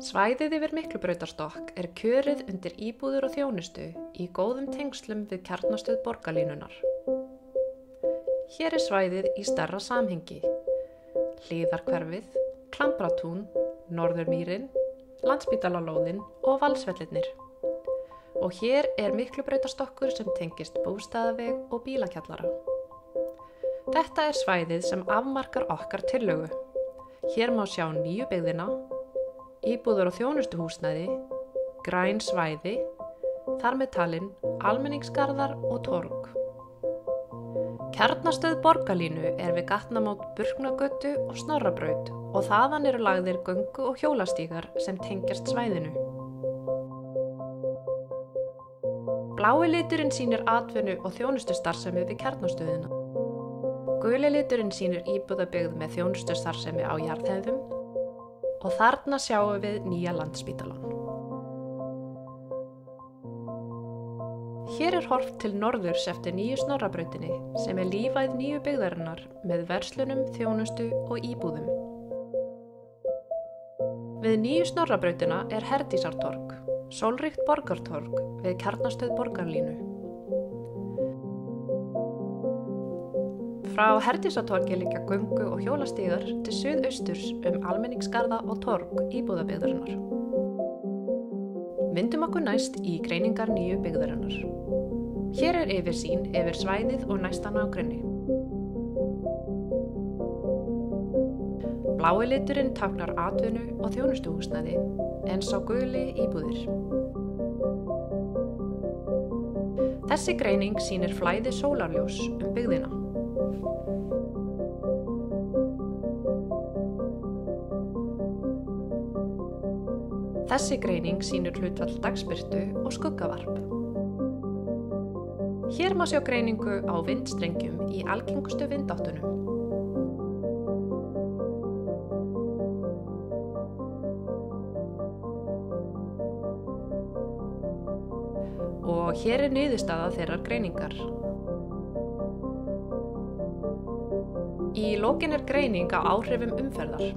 Svæðið yfir Miklubrautarstokk er kjörið undir íbúðir og þjónustu í góðum tengslum við kjarnastöð borgarlínunnar. Hér er svæðið í stærra samhengi. Hlíðarhverfið, Klambratún, Norðurmýrin, Landspítalalóðin og Valsvellirnir. Og hér er Miklubrautarstokkur sem tengist bústaðaveg og bílakjallara. Þetta er svæðið sem afmarkar okkar tillögu. Hér má sjá nýju byggðina, íbúðar og þjónustuhúsnæði, græn svæði, þar með talin almenningsgarðar og torg. Kjarnastöð borgarlínu er við gatnamót Burknagötu og Snorrabraut og þaðan eru lagðir göngu- og hjólastígar sem tengjast svæðinu. Blái liturinn sýnir atvinnu og þjónustustarfsemi við kjarnastöðina. Guli liturinn sýnir íbúðabyggð með þjónustustarfsemi á jarðhæðum og þarna sjáum við nýja Landspítalann. Hér er horft til norðurs eftir nýju Snorrabrautinni sem er lífæð nýju byggðarinnar með verslunum, þjónustu og íbúðum. Við nýju Snorrabrautina er Herdísartorg, sólríkt borgartorg við kjarnastöð borgarlínu. Frá Herdísartorgi liggja göngu- og hjólastígar til suðausturs almenningsgarða og torg íbúðabyggðarinnar. Vindum okkur næst í greiningar nýju byggðarinnar. Hér er yfirsýn yfir svæðið og næsta nágrenni. Blái liturinn táknar atvinnu og þjónustuhúsnæði, en sá guli íbúðir. Þessi greining sýnir flæði sólarljós byggðina. Þessi greining sýnir hlutfall dagsbirtu og skuggavarp. Hér má sjá greiningu á vindstrengjum í algengustu vindáttunum. Og hér er niðurstaða þeirrar greiningar. Í lokin er greining á áhrifum umferðar.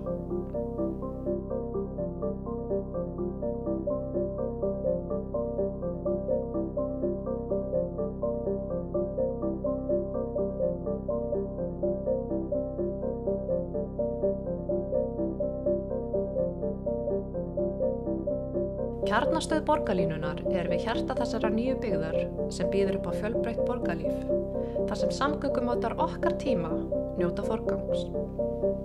Kjarnastöð borgarlínunnar er við hjarta þessarar nýju byggðar sem býður upp á fjölbreytt borgarlíf, þar sem samgöngumátar okkar tíma njóta forgangs.